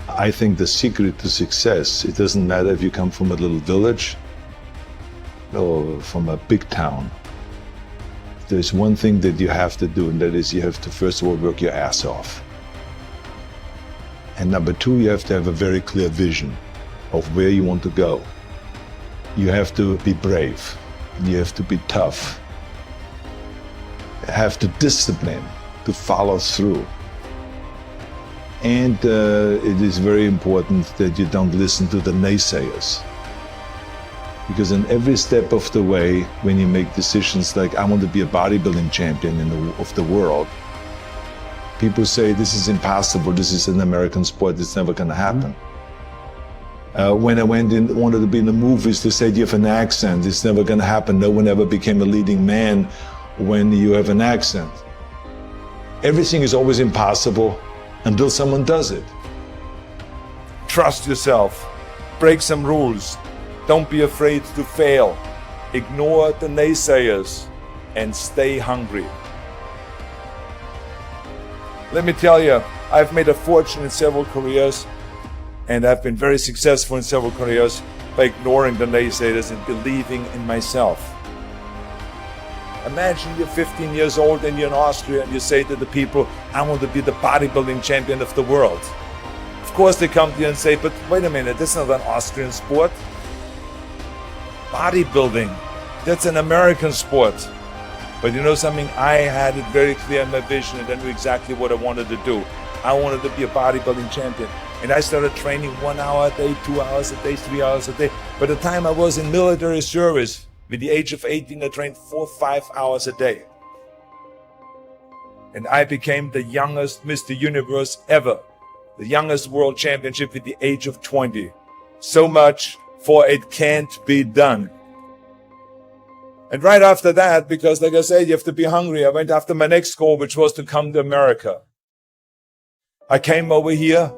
I think the secret to success, it doesn't matter if you come from a little village or from a big town. There's one thing that you have to do, and that is you have to first of all work your ass off. And number two, you have to have a very clear vision of where you want to go. You have to be brave. You have to be tough. You have to discipline to follow through. And it is very important that you don't listen to the naysayers. Because in every step of the way, when you make decisions like, I want to be a bodybuilding champion of the world, people say, this is impossible, this is an American sport, it's never going to happen. When I wanted to be in the movies, they said, you have an accent, it's never going to happen. No one ever became a leading man when you have an accent. Everything is always impossible until someone does it. Trust yourself, break some rules. Don't be afraid to fail. Ignore the naysayers and stay hungry. Let me tell you, I've made a fortune in several careers, and I've been very successful in several careers by ignoring the naysayers and believing in myself. Imagine you're 15 years old and you're in Austria and you say to the people, I want to be the bodybuilding champion of the world. Of course they come to you and say, but wait a minute, this is not an Austrian sport. Bodybuilding, that's an American sport. But you know something, I had it very clear in my vision and I knew exactly what I wanted to do. I wanted to be a bodybuilding champion. And I started training 1 hour a day, 2 hours a day, 3 hours a day. By the time I was in military service, with the age of 18, I trained 4 or 5 hours a day. And I became the youngest Mr. Universe ever. The youngest world championship with the age of 20. So much for it can't be done. And right after that, because like I said, you have to be hungry, I went after my next goal, which was to come to America. I came over here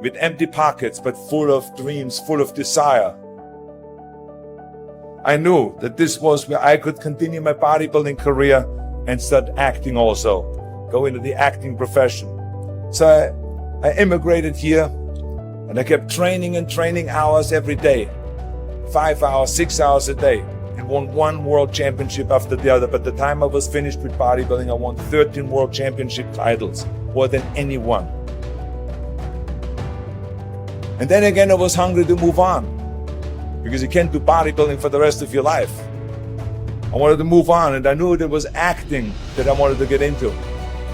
with empty pockets, but full of dreams, full of desire. I knew that this was where I could continue my bodybuilding career and start acting also, go into the acting profession. So I immigrated here and I kept training and training hours every day, 5 hours, 6 hours a day, and won 1 world championship after the other. By the time I was finished with bodybuilding, I won 13 world championship titles, more than anyone. And then again, I was hungry to move on, because you can't do bodybuilding for the rest of your life. I wanted to move on, and I knew it was acting that I wanted to get into.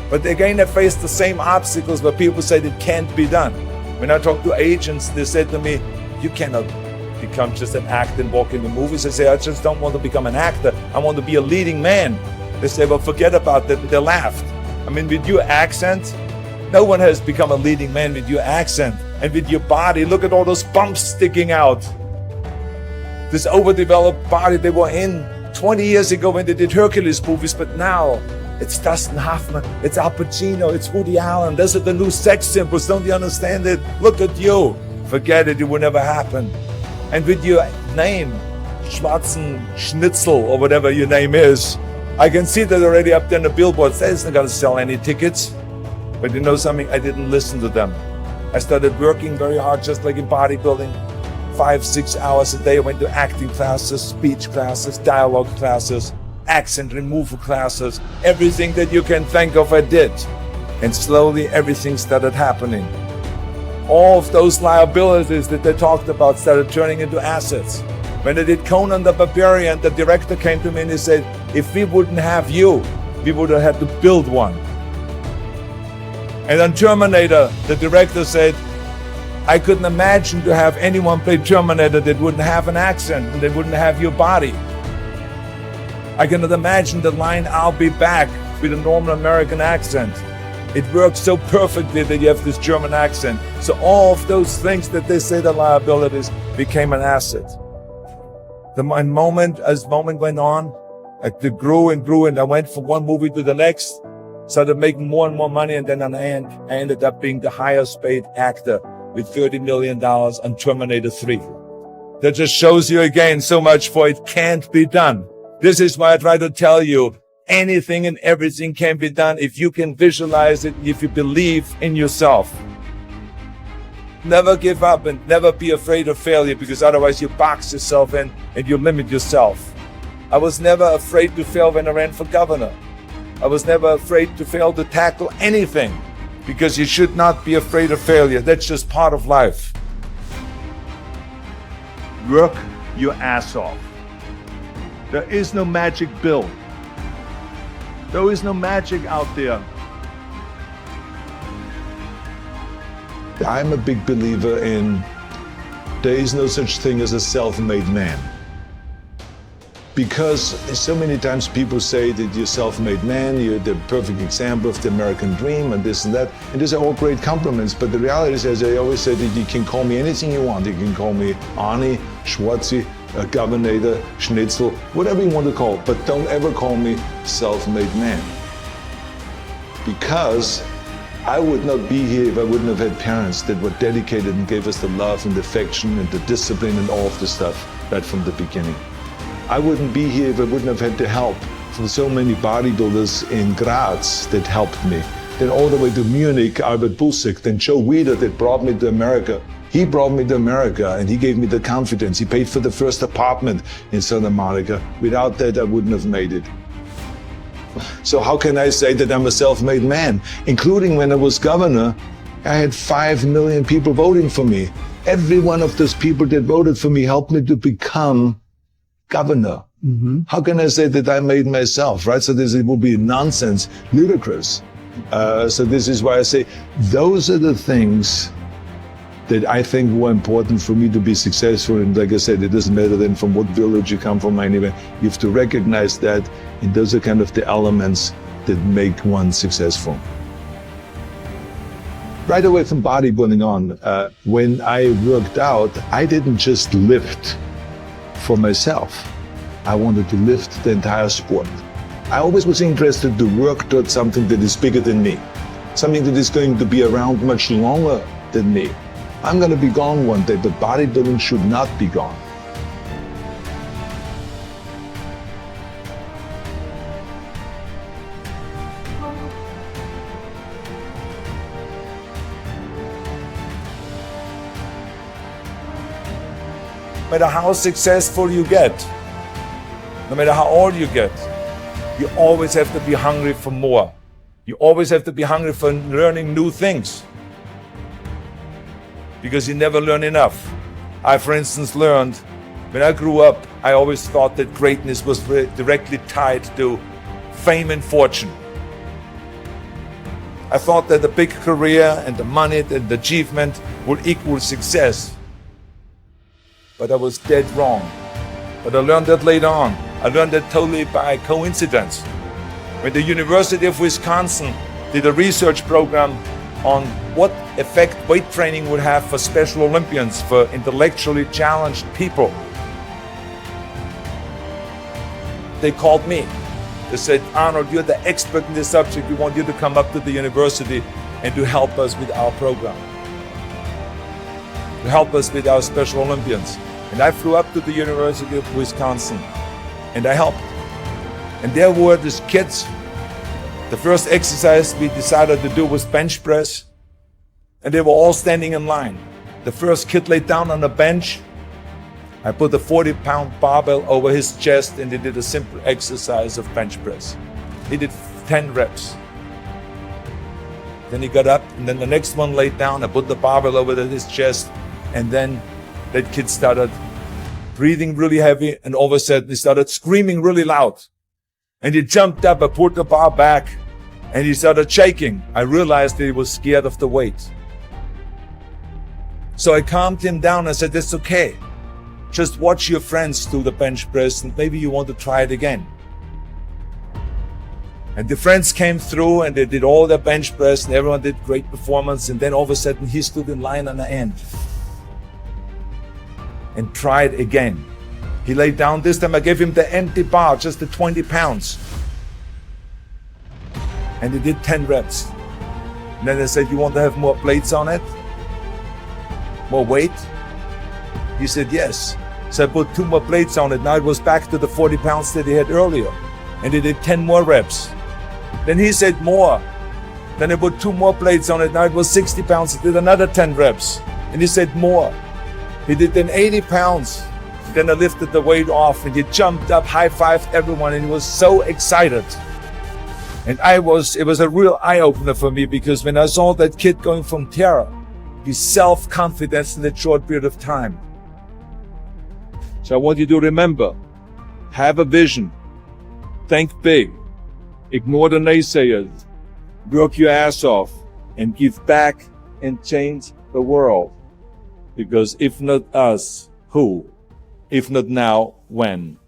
But again, I faced the same obstacles where people said it can't be done. When I talked to agents, they said to me, you cannot become just an actor and walk in the movies. I say, I just don't want to become an actor. I want to be a leading man. They say, well, forget about that. They laughed. I mean, with your accent, no one has become a leading man with your accent. And with your body, look at all those bumps sticking out. This overdeveloped body they were in 20 years ago when they did Hercules movies, but now it's Dustin Hoffman, it's Al Pacino, it's Woody Allen. Those are the new sex symbols. Don't you understand it? Look at you. Forget it, it will never happen. And with your name, Schwarzenegger, or whatever your name is, I can see that already up there on the billboards. That isn't going to sell any tickets. But you know something? I didn't listen to them. I started working very hard, just like in bodybuilding. 5, 6 hours a day. I went to acting classes, speech classes, dialogue classes, accent removal classes. Everything that you can think of, I did. And slowly everything started happening. All of those liabilities that they talked about started turning into assets. When I did Conan the Barbarian, the director came to me and he said, if we wouldn't have you, we would have had to build one. And on Terminator, the director said, I couldn't imagine to have anyone play Terminator that wouldn't have an accent and that wouldn't have your body. I cannot imagine the line, I'll be back, with a normal American accent. It works so perfectly that you have this German accent. So all of those things that they say the liabilities became an asset. As moment went on, it grew and grew, and I went from one movie to the next, started making more and more money, and then I ended up being the highest paid actor with $30 million on Terminator 3. That just shows you again so much for it can't be done. This is why I try to tell you, anything and everything can be done if you can visualize it, if you believe in yourself. never give up and never be afraid of failure, because otherwise you box yourself in and you limit yourself. I was never afraid to fail when I ran for governor. I was never afraid to fail to tackle anything, because you should not be afraid of failure. That's just part of life. Work your ass off. There is no magic pill. There is no magic out there. I'm a big believer in there is no such thing as a self-made man. Because so many times people say that you're a self-made man, you're the perfect example of the American dream and this and that. And these are all great compliments, but the reality is, as I always say, that you can call me anything you want. You can call me Arnie, Schwarzi, Governor, Schnitzel, whatever you want to call, but don't ever call me self-made man. Because I would not be here if I wouldn't have had parents that were dedicated and gave us the love and affection and the discipline and all of the stuff right from the beginning. I wouldn't be here if I wouldn't have had the help from so many bodybuilders in Graz that helped me. Then all the way to Munich, Albert Busek, then Joe Weider that brought me to America. He brought me to America and he gave me the confidence. He paid for the first apartment in Southern Monica. Without that, I wouldn't have made it. So how can I say that I'm a self-made man? Including when I was governor, I had 5 million people voting for me. Every one of those people that voted for me helped me to become governor. Mm-hmm. How can I say that I made myself, right? So this would be nonsense, ludicrous. So this is why I say those are the things that I think were important for me to be successful. And like I said, it doesn't matter then from what village you come from anyway. You have to recognize that, and those are kind of the elements that make one successful. Right away from bodybuilding on, when I worked out, I didn't just lift for myself. I wanted to lift the entire sport. I always was interested to work towards something that is bigger than me, something that is going to be around much longer than me. I'm going to be gone one day, but bodybuilding should not be gone. No matter how successful you get, no matter how old you get, you always have to be hungry for more. You always have to be hungry for learning new things, because you never learn enough. I, for instance, learned when I grew up, I always thought that greatness was directly tied to fame and fortune. I thought that the big career and the money and the achievement would equal success. But I was dead wrong. But I learned that later on. I learned that totally by coincidence. When the University of Wisconsin did a research program on what effect weight training would have for Special Olympians, for intellectually challenged people, they called me. They said, Arnold, you're the expert in this subject. We want you to come up to the university and to help us with our program, to help us with our Special Olympians. And I flew up to the University of Wisconsin and I helped. And there were these kids. The first exercise we decided to do was bench press, and they were all standing in line. The first kid laid down on the bench. I put a 40-pound barbell over his chest and he did a simple exercise of bench press. He did 10 reps. Then he got up, and then the next one laid down. I put the barbell over his chest, and then that kid started breathing really heavy, and all of a sudden he started screaming really loud. And he jumped up, I pulled the bar back, and he started shaking. I realized that he was scared of the weight. So I calmed him down. I said, it's okay. Just watch your friends do the bench press, and maybe you want to try it again. And the friends came through, and they did all their bench press, and everyone did great performance. And then all of a sudden he stood in line on the end and tried again. He laid down. This time I gave him the empty bar, just the 20 pounds. And he did 10 reps. And then I said, you want to have more plates on it? More weight? He said, yes. So I put 2 more plates on it. Now it was back to the 40 pounds that he had earlier. And he did 10 more reps. Then he said more. Then I put 2 more plates on it. Now it was 60 pounds. He did another 10 reps. And he said, more. He did then 80 pounds. Then I lifted the weight off and he jumped up, high-fived everyone, and he was so excited. And it was a real eye-opener for me, because when I saw that kid going from terror to self-confidence in that short period of time. So I want you to remember, have a vision, think big, ignore the naysayers, work your ass off, and give back and change the world. Because if not us, who? If not now, when?